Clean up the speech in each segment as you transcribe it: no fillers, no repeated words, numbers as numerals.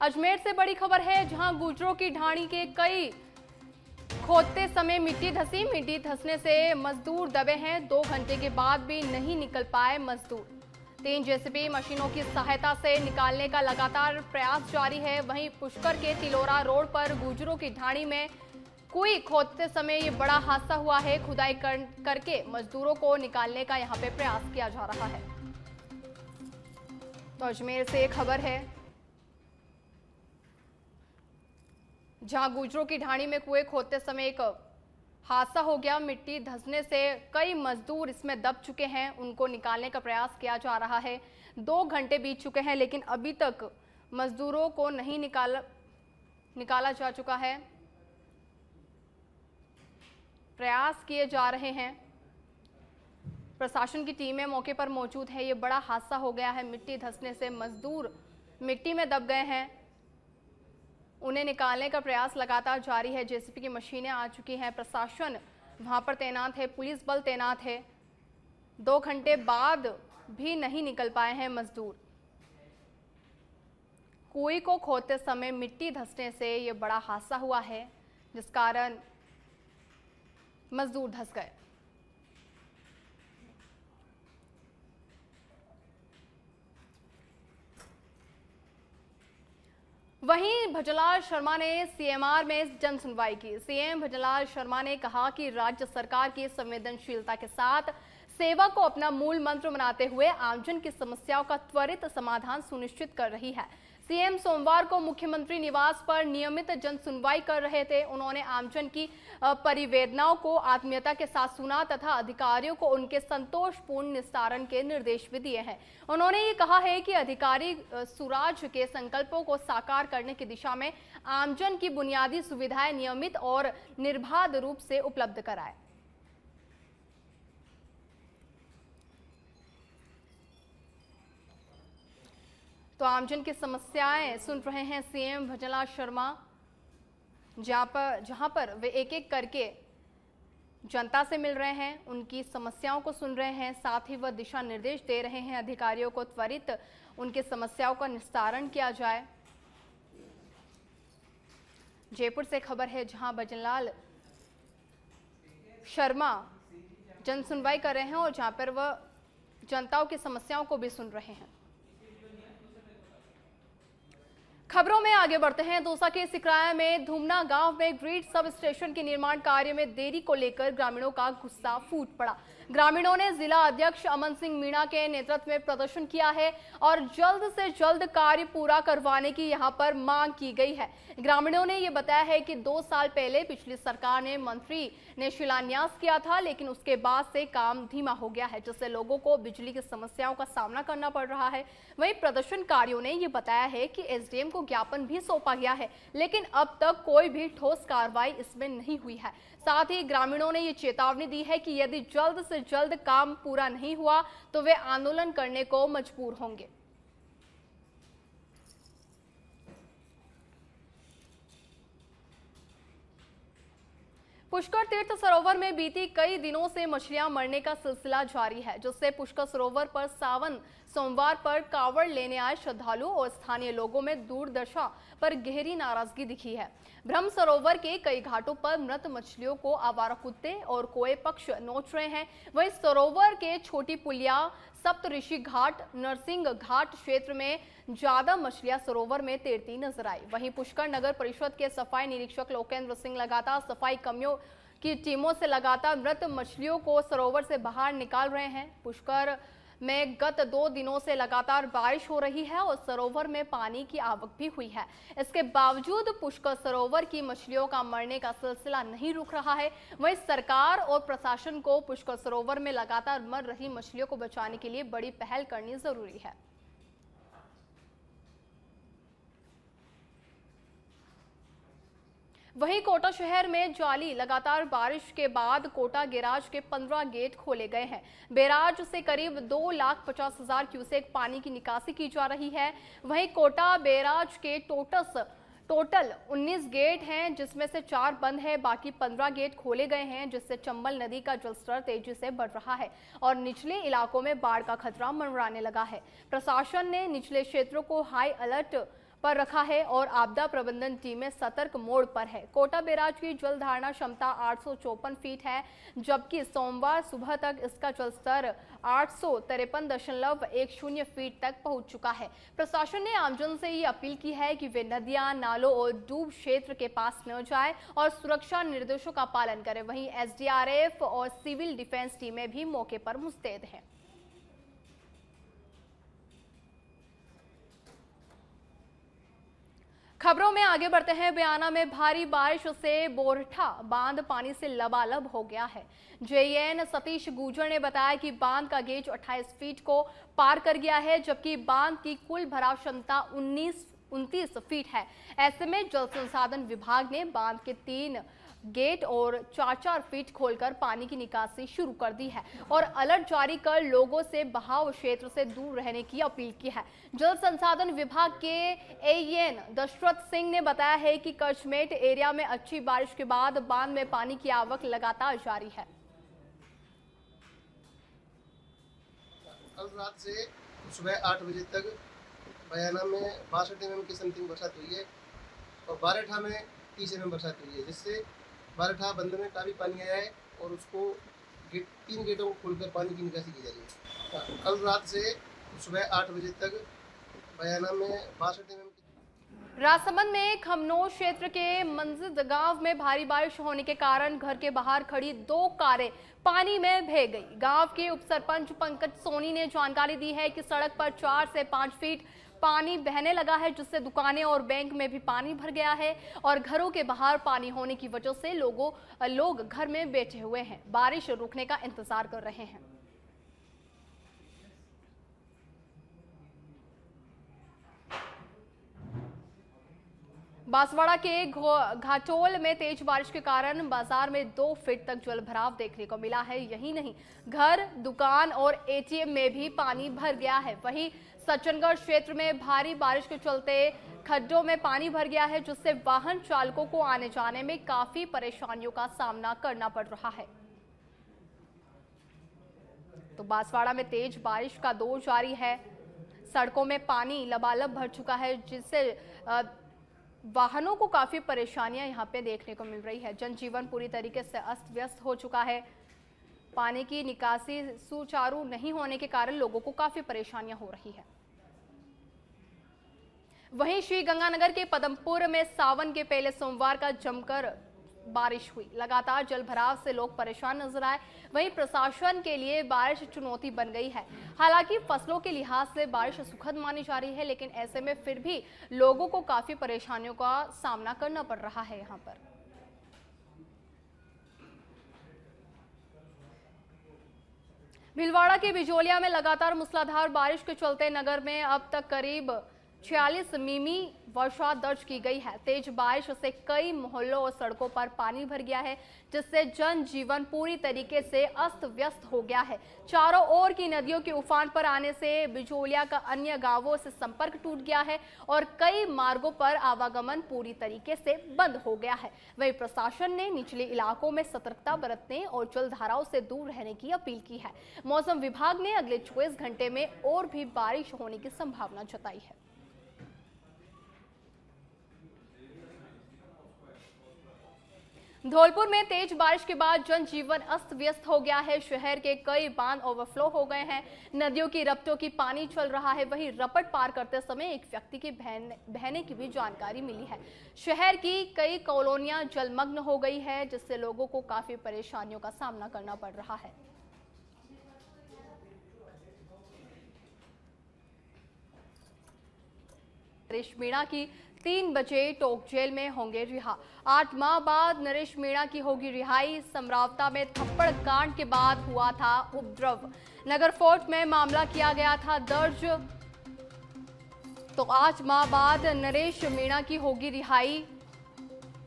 अजमेर से बड़ी खबर है, जहां गुजरों की ढाणी के कई खोदते समय मिट्टी धंसने से मजदूर दबे हैं। 2 घंटे के बाद भी नहीं निकल पाए मजदूर। 3 जेसीबी मशीनों की सहायता से निकालने का लगातार प्रयास जारी है। वहीं पुष्कर के तिलोरा रोड पर गुजरों की ढाणी में कुएं खोदते समय ये बड़ा हादसा हुआ है। खुदाई करके मजदूरों को निकालने का यहां पे प्रयास किया जा रहा है। तो अजमेर से एक खबर है, जहां गुजरों की ढाणी में कुएं खोदते समय एक हादसा हो गया। मिट्टी धंसने से कई मजदूर इसमें दब चुके हैं, उनको निकालने का प्रयास किया जा रहा है। 2 घंटे बीत चुके हैं, लेकिन अभी तक मजदूरों को नहीं निकाला जा चुका है। प्रयास किए जा रहे हैं। प्रशासन की टीमें मौके पर मौजूद है। ये बड़ा हादसा हो गया है। मिट्टी धंसने से मजदूर मिट्टी में दब गए हैं, उन्हें निकालने का प्रयास लगातार जारी है। जेसीबी की मशीनें आ चुकी हैं, प्रशासन वहां पर तैनात है, पुलिस बल तैनात है। 2 घंटे बाद भी नहीं निकल पाए हैं मजदूर। कुएं को खोदते समय मिट्टी धंसने से ये बड़ा हादसा हुआ है, जिस कारण मजदूर धंस गए। वहीं भजनलाल शर्मा ने सीएमआर में जन सुनवाई की। सीएम भजनलाल शर्मा ने कहा कि राज्य सरकार की संवेदनशीलता के साथ सेवा को अपना मूल मंत्र बनाते हुए आमजन की समस्याओं का त्वरित समाधान सुनिश्चित कर रही है। सीएम सोमवार को मुख्यमंत्री निवास पर नियमित जन सुनवाई कर रहे थे। उन्होंने आमजन की परिवेदनाओं को आत्मीयता के साथ सुना तथा अधिकारियों को उनके संतोषपूर्ण निस्तारण के निर्देश भी दिए हैं। उन्होंने ये कहा है कि अधिकारी सुराज के संकल्पों को साकार करने की दिशा में आमजन की बुनियादी सुविधाएं नियमित और निर्बाध रूप से उपलब्ध कराएं। तो आमजन की समस्याएं सुन रहे हैं सीएम भजनलाल शर्मा, जहां पर वे एक एक करके जनता से मिल रहे हैं, उनकी समस्याओं को सुन रहे हैं, साथ ही वह दिशा निर्देश दे रहे हैं अधिकारियों को त्वरित उनकी समस्याओं का निस्तारण किया जाए। जयपुर से खबर है, जहां भजनलाल शर्मा जन सुनवाई कर रहे हैं और जहां पर वह जनताओं की समस्याओं को भी सुन रहे हैं। खबरों में आगे बढ़ते हैं। दौसा के सिकराया में धुमना गांव में ग्रिड सब स्टेशन के निर्माण कार्य में देरी को लेकर ग्रामीणों का गुस्सा फूट पड़ा। ग्रामीणों ने जिला अध्यक्ष अमन सिंह मीणा के नेतृत्व में प्रदर्शन किया है और जल्द से जल्द कार्य पूरा करवाने की यहां पर मांग की गई है। ग्रामीणों ने यह बताया है कि 2 साल पहले पिछली सरकार ने मंत्री ने शिलान्यास किया था, लेकिन उसके बाद से काम धीमा हो गया है, जिससे लोगों को बिजली की समस्याओं का सामना करना पड़ रहा है। वहीं प्रदर्शनकारियों ने यह बताया है कि एसडीएम को ज्ञापन भी सौंपा गया है, लेकिन अब तक कोई भी ठोस कार्रवाई इसमें नहीं हुई है। साथ ही ग्रामीणों ने ये चेतावनी दी है कि यदि जल्द से जल्द काम पूरा नहीं हुआ तो वे आंदोलन करने को मजबूर होंगे। पुष्कर तीर्थ सरोवर में बीती कई दिनों से मछलियां मरने का सिलसिला जारी है, जिससे पुष्कर सरोवर पर सावन सोमवार पर कांवड़ लेने आए श्रद्धालुओं और स्थानीय लोगों में दुर्दशा पर गहरी नाराजगी दिखी है। ब्रह्म सरोवर के कई घाटों पर मृत मछलियों को आवारा कुत्ते और कोए पक्ष नोच रहे हैं। वहीं सरोवर के छोटी पुलिया, सप्तऋषि घाट, नरसिंह घाट क्षेत्र में ज्यादा मछलियां सरोवर में तैरती नजर आई। वहीं पुष्कर नगर परिषद के सफाई निरीक्षक लोकेंद्र सिंह लगातार सफाई कर्मियों की टीमों से लगातार मृत मछलियों को सरोवर से बाहर निकाल रहे हैं। पुष्कर में गत 2 दिनों से लगातार बारिश हो रही है और सरोवर में पानी की आवक भी हुई है। इसके बावजूद पुष्कर सरोवर की मछलियों का मरने का सिलसिला नहीं रुक रहा है। वहीं सरकार और प्रशासन को पुष्कर सरोवर में लगातार मर रही मछलियों को बचाने के लिए बड़ी पहल करनी जरूरी है। वहीं कोटा शहर में जाली लगातार बारिश के बाद कोटा बैराज के 15 गेट खोले गए हैं। बैराज से करीब 2,50,000 क्यूसेक पानी की निकासी की जा रही है। वहीं कोटा बैराज के टोटल 19 गेट हैं, जिसमें से 4 बंद है, बाकी 15 गेट खोले गए हैं, जिससे चंबल नदी का जलस्तर तेजी से बढ़ रहा है और निचले इलाकों में बाढ़ का खतरा मंडराने लगा है। प्रशासन ने निचले क्षेत्रों को हाई अलर्ट पर रखा है और आपदा प्रबंधन टीमें सतर्क मोड पर है। कोटा बैराज की जल धारणा क्षमता 854 फीट है, जबकि सोमवार सुबह तक इसका जल स्तर 853.10 फीट तक पहुंच चुका है। प्रशासन ने आमजन से ये अपील की है कि वे नदियां, नालों और डूब क्षेत्र के पास न जाएं और सुरक्षा निर्देशों का पालन करें। वहीं एसडीआरएफ और सिविल डिफेंस टीमें भी मौके पर मुस्तैद हैं। खबरों में आगे बढ़ते हैं। बयाना में भारी बारिश से बोरठा बांध पानी से लबालब हो गया है। जेएन सतीश गुजर ने बताया कि बांध का गेज 28 फीट को पार कर गया है, जबकि बांध की कुल भराव क्षमता 29 फीट है। ऐसे में जल संसाधन विभाग ने बांध के 3 गेट और 4-4 फीट खोलकर पानी की निकासी शुरू कर दी है और अलर्ट जारी कर लोगों से बहाव क्षेत्र से दूर रहने की अपील की है। जल संसाधन विभाग के एएन दशरथ सिंह ने बताया है कि कचमेट एरिया में अच्छी बारिश के बाद बांध में पानी की आवक लगातार जारी है। कल रात से सुबह 8 बजे तक बयाना में 62 mm की समथिंग बरसात हुई है और बारेठा में 30 mm बरसात हुई है, जिससे बारेठा बंदर में काफ़ी पानी आया है और उसको 3 गेटों को खोलकर पानी की निकासी की जा रही है। कल रात से सुबह 8 बजे तक बयाना में 62 mm राजसमंद में खमनोर क्षेत्र के मंजिद गांव में भारी बारिश होने के कारण घर के बाहर खड़ी 2 कारें पानी में बह गई। गांव के उप सरपंच पंकज सोनी ने जानकारी दी है कि सड़क पर 4 से 5 फीट पानी बहने लगा है, जिससे दुकानें और बैंक में भी पानी भर गया है और घरों के बाहर पानी होने की वजह से लोग घर में बैठे हुए हैं, बारिश रुकने का इंतजार कर रहे हैं। बांसवाड़ा के घाटोल में तेज बारिश के कारण बाजार में 2 फीट तक जल भराव देखने को मिला है। यही नहीं, घर, दुकान और एटीएम में भी पानी भर गया है। वहीं सज्जनगढ़ क्षेत्र में भारी बारिश के चलते खड्डों में पानी भर गया है, जिससे वाहन चालकों को आने जाने में काफी परेशानियों का सामना करना पड़ रहा है। तो बांसवाड़ा में तेज बारिश का दौर जारी है। सड़कों में पानी लबालब भर चुका है, जिससे वाहनों को काफी परेशानियां यहां पे देखने को मिल रही है। जनजीवन पूरी तरीके से अस्त व्यस्त हो चुका है। पानी की निकासी सुचारू नहीं होने के कारण लोगों को काफी परेशानियां हो रही है। वहीं श्री गंगानगर के पदमपुर में सावन के पहले सोमवार का जमकर बारिश हुई। लगातार जल भराव से लोग परेशान नजर आए। वहीं प्रशासन के लिए बारिश चुनौती बन गई है। हालांकि फसलों के लिहाज से बारिश सुखद मानी जा रही है, लेकिन ऐसे में फिर भी लोगों को काफी परेशानियों का सामना करना पड़ रहा है। यहाँ पर भीलवाड़ा के बिजोलिया में लगातार मूसलाधार बारिश के चलते नगर में अब तक करीब 46 मिमी वर्षा दर्ज की गई है। तेज बारिश से कई मोहल्लों और सड़कों पर पानी भर गया है, जिससे जनजीवन पूरी तरीके से अस्त व्यस्त हो गया है। चारों ओर की नदियों के उफान पर आने से बिजोलिया का अन्य गांवों से संपर्क टूट गया है और कई मार्गों पर आवागमन पूरी तरीके से बंद हो गया है। वहीं प्रशासन ने निचले इलाकों में सतर्कता बरतने और जलधाराओं से दूर रहने की अपील की है। मौसम विभाग ने अगले 24 घंटे में और भी बारिश होने की संभावना जताई है। धौलपुर में तेज बारिश के बाद जनजीवन अस्त व्यस्त हो गया है। शहर के कई बांध ओवरफ्लो हो गए हैं। नदियों की रपटों की पानी चल रहा है। वहीं रपट पार करते समय एक व्यक्ति की बहने की भी जानकारी मिली है। शहर की कई कॉलोनियां जलमग्न हो गई है, जिससे लोगों को काफी परेशानियों का सामना करना पड़ रहा है। नरेश मीणा की 3 बजे टोक जेल में होंगे रिहा। 8 माह बाद नरेश मीणा की होगी रिहाई। समरावता में थप्पड़ कांड के बाद हुआ था उपद्रव। नगर फोर्ट में मामला किया गया था दर्ज। तो 8 माह बाद नरेश मीणा की होगी रिहाई।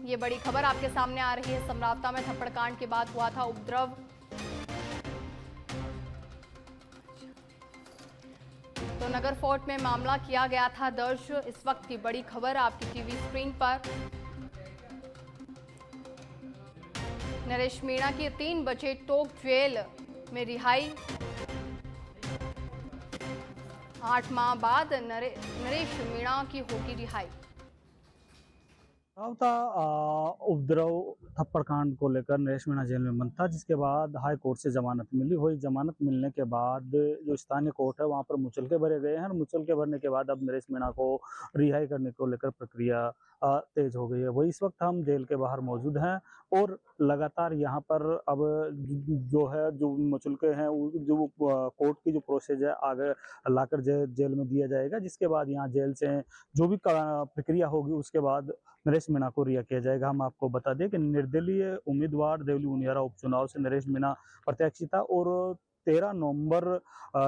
ये बड़ी खबर आपके सामने आ रही है। समरावता में थप्पड़ कांड के बाद हुआ था उपद्रव। तो नगर फोर्ट में मामला किया गया था दर्ज। इस वक्त की बड़ी खबर आपकी टीवी स्क्रीन पर। नरेश मीणा की 3 बजे टोक जेल में रिहाई। 8 माह बाद नरेश मीणा की होगी रिहाई। था उपद्रव थप्पड़ कांड को लेकर नरेश मीणा जेल में बंद था, जिसके बाद हाई कोर्ट से जमानत मिली। वही जमानत मिलने के बाद जो स्थानीय कोर्ट है वहां पर मुचलके भरे गए हैं और मुचलके भरने के बाद अब नरेश मीणा को रिहाई करने को लेकर प्रक्रिया तेज हो गई है। वही इस वक्त हम जेल के बाहर मौजूद हैं और लगातार यहाँ पर अब जो मुचलके हैं जो कोर्ट की जो प्रोसेस है आगे लाकर जेल में दिया जाएगा, जिसके बाद यहाँ जेल से जो भी प्रक्रिया होगी उसके बाद नरेश मीणा को रिहा किया जाएगा। हम आपको बता दें कि निर्दलीय उम्मीदवार देवली उनियारा उपचुनाव से नरेश मीणा प्रत्याशी था और 13 नवंबर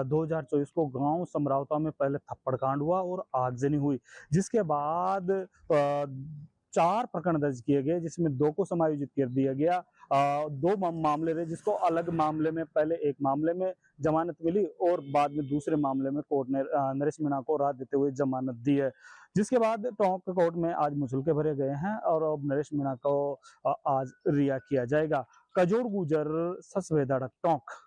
2024 को गांव समरावता में पहले थप्पड़ कांड हुआ और आगजनी हुई, जिसके बाद 4 प्रकरण दर्ज किए गए, जिसमें 2 को समायोजित कर दिया गया। 2 मामले रहे, जिसको अलग मामले में पहले एक मामले में जमानत मिली और बाद में दूसरे मामले में कोर्ट ने नरेश मीणा को राहत देते हुए जमानत दी है, जिसके बाद टोंक कोर्ट में आज मुचलके भरे गए हैं और अब नरेश मीणा को आज रिहा किया जाएगा। कजोड़ गुजर ससवेदा टोंक।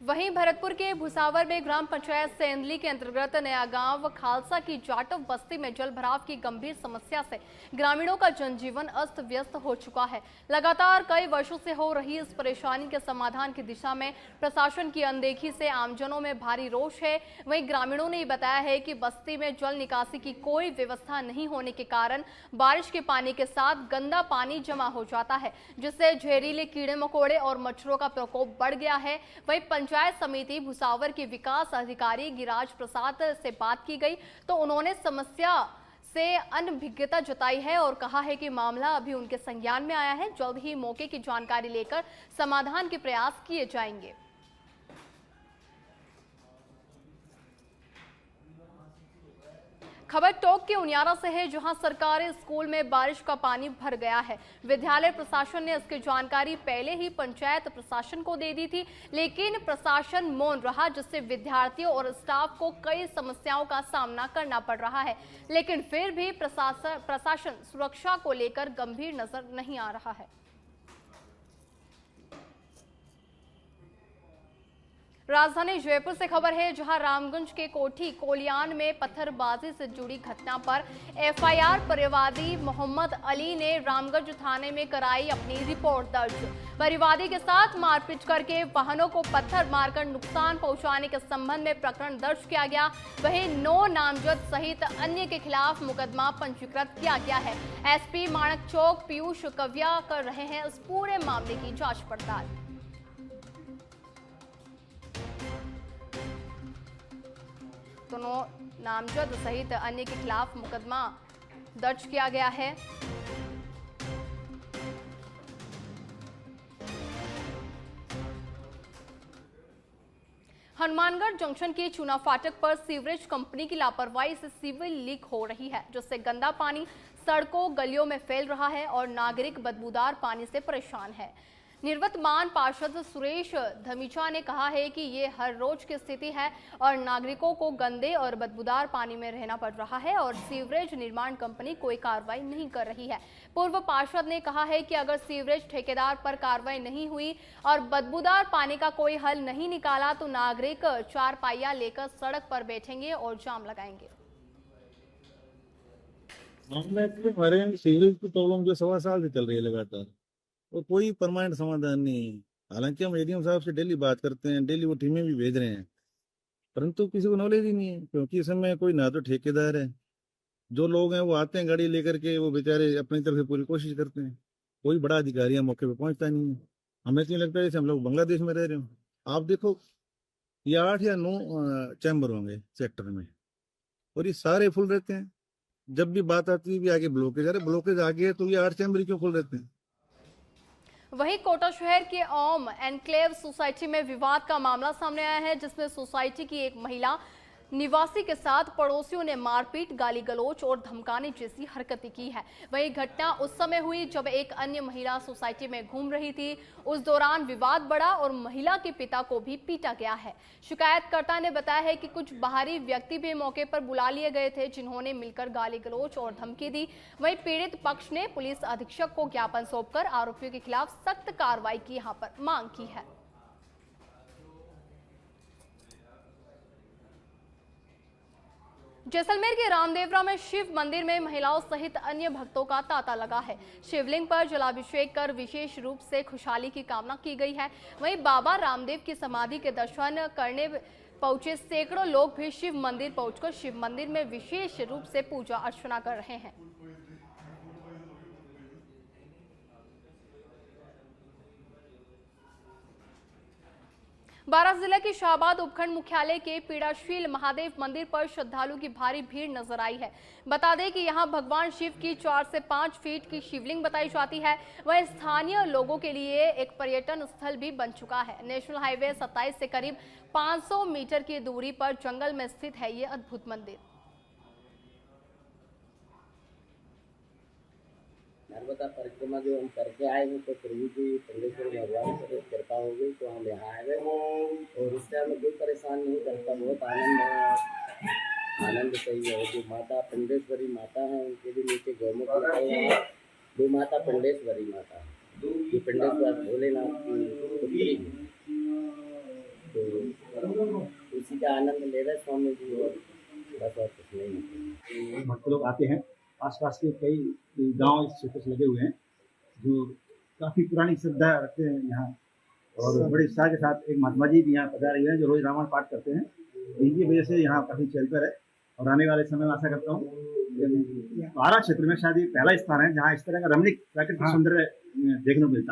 वहीं भरतपुर के भुसावर में ग्राम पंचायत सेंदली के अंतर्गत नया गांव खालसा की जाटव बस्ती में जल भराव की गंभीर समस्या से ग्रामीणों का जनजीवन अस्त व्यस्त हो चुका है। लगातार कई वर्षों से हो रही इस परेशानी के समाधान की दिशा में प्रशासन की अनदेखी से आमजनों में भारी रोष है। वहीं ग्रामीणों ने बताया है कि बस्ती में जल निकासी की कोई व्यवस्था नहीं होने के कारण बारिश के पानी के साथ गंदा पानी जमा हो जाता है, जिससे जहरीले कीड़े मकोड़े और मच्छरों का प्रकोप बढ़ गया है। वहीं पंचायत समिति भुसावर के विकास अधिकारी गिराज प्रसाद से बात की गई तो उन्होंने समस्या से अनभिज्ञता जताई है और कहा है कि मामला अभी उनके संज्ञान में आया है। जल्द ही मौके की जानकारी लेकर समाधान के प्रयास किए जाएंगे। खबर टोंक के उनियारा से है, जहां सरकारी स्कूल में बारिश का पानी भर गया है। विद्यालय प्रशासन ने इसकी जानकारी पहले ही पंचायत प्रशासन को दे दी थी, लेकिन प्रशासन मौन रहा, जिससे विद्यार्थियों और स्टाफ को कई समस्याओं का सामना करना पड़ रहा है। लेकिन फिर भी प्रशासन सुरक्षा को लेकर गंभीर नजर नहीं आ रहा है। राजधानी जयपुर से खबर है, जहां रामगंज के कोठी कोलियान में पत्थरबाजी से जुड़ी घटना पर एफआईआर परिवादी मोहम्मद अली ने रामगंज थाने में कराई अपनी रिपोर्ट दर्ज। परिवादी के साथ मारपीट करके वाहनों को पत्थर मारकर नुकसान पहुंचाने के संबंध में प्रकरण दर्ज किया गया। वहीं 9 नामजद सहित अन्य के खिलाफ मुकदमा पंजीकृत किया गया है। एसपी माणक चौक पीयूष कव्या कर रहे हैं इस पूरे मामले की जांच पड़ताल। दोनों नामजद सहित अन्य के खिलाफ मुकदमा दर्ज किया गया है। हनुमानगढ़ जंक्शन के चूना फाटक पर सीवरेज कंपनी की लापरवाही से सीवर लीक हो रही है, जिससे गंदा पानी सड़कों गलियों में फैल रहा है और नागरिक बदबूदार पानी से परेशान है। निवर्तमान पार्षद सुरेश धमीजा ने कहा है कि ये हर रोज की स्थिति है और नागरिकों को गंदे और बदबूदार पानी में रहना पड़ रहा है और सीवरेज निर्माण कंपनी कोई कार्रवाई नहीं कर रही है। पूर्व पार्षद ने कहा है कि अगर सीवरेज ठेकेदार पर कार्रवाई नहीं हुई और बदबूदार पानी का कोई हल नहीं निकाला तो नागरिक 4 पहिया लेकर सड़क पर बैठेंगे और जाम लगाएंगे। हमारे सीवरेज की प्रॉब्लम जो 1.25 साल से चल रही है लगातार और कोई परमानेंट समाधान नहीं है। हालांकि हम एडीएम साहब से डेली बात करते हैं, डेली वो टीमें भी भेज रहे हैं, परंतु किसी को नॉलेज ही नहीं है, क्योंकि इस समय कोई ना तो ठेकेदार है, जो लोग हैं वो आते हैं गाड़ी लेकर के, वो बेचारे अपनी तरफ से पूरी कोशिश करते हैं, कोई बड़ा अधिकारी मौके पे पहुंचता नहीं है। हमें तो लगता है जैसे हम लोग बांग्लादेश में रह रहे हो। आप देखो ये 8 या 9 चैम्बर होंगे सेक्टर में और ये सारे फुल रहते हैं। जब भी बात आती है भी आगे ब्लॉकेज, अरे ब्लॉकेज आगे है तो ये 8 चैम्बर क्यों फुल रहते हैं। वहीं कोटा शहर के ओम एनक्लेव सोसाइटी में विवाद का मामला सामने आया है, जिसमें सोसाइटी की एक महिला निवासी के साथ पड़ोसियों ने मारपीट, गाली गलौज और धमकाने जैसी हरकतें की है। वही घटना उस समय हुई जब एक अन्य महिला सोसाइटी में घूम रही थी। उस दौरान विवाद बढ़ा और महिला के पिता को भी पीटा गया है। शिकायतकर्ता ने बताया है कि कुछ बाहरी व्यक्ति भी मौके पर बुला लिए गए थे, जिन्होंने मिलकर गाली गलौज और धमकी दी। वहीं पीड़ित पक्ष ने पुलिस अधीक्षक को ज्ञापन सौंपकर आरोपियों के खिलाफ सख्त कार्रवाई की यहाँ पर मांग की है। जैसलमेर के रामदेवरा में शिव मंदिर में महिलाओं सहित अन्य भक्तों का तांता लगा है। शिवलिंग पर जलाभिषेक कर विशेष रूप से खुशहाली की कामना की गई है। वहीं बाबा रामदेव की समाधि के दर्शन करने पहुंचे सैकड़ों लोग भी शिव मंदिर पहुंचकर शिव मंदिर में विशेष रूप से पूजा अर्चना कर रहे हैं। बारां जिले के शाहबाद उपखंड मुख्यालय के पीड़ाशील महादेव मंदिर पर श्रद्धालुओं की भारी भीड़ नजर आई है। बता दें कि यहां भगवान शिव की 4 से 5 फीट की शिवलिंग बताई जाती है। वह स्थानीय लोगों के लिए एक पर्यटन स्थल भी बन चुका है। नेशनल हाईवे 27 से करीब 500 मीटर की दूरी पर जंगल में स्थित है ये अद्भुत मंदिर। नर्मदा परिक्रमा जो हम करके आए हैं तो प्रभु जी परमेश्वर भगवान से कृपा हो गई तो हम यहाँ आए और इससे हमें कोई परेशान नहीं करता। बहुत आनंद चाहिए है। जो माता पिंडेश्वरी माता है उनके भी नीचे गौमुख रखा हुआ है। दो माता पिंडेश्वरी माता है जो पिंडेश्वर भोलेनाथ की पुत्री है, तो उसी का आनंद ले रहे स्वामी जी और बस और कुछ नहीं। भक्त लोग आते हैं। आसपास के कई गांव इस क्षेत्र से लगे हुए हैं जो काफ़ी पुरानी श्रद्धा रखते हैं यहाँ, और बड़े उत्साह के साथ एक महात्मा जी भी यहाँ पधारे हुए हैं जो रोज रामायण पाठ करते हैं। इनकी वजह से यहाँ काफ़ी चलकर है और आने वाले समय में आशा करता हूँ बारां क्षेत्र में शायद ये पहला स्थान है जहाँ इस तरह का रमणीक प्राकृतिक सौंदर्य देखने को मिलता है।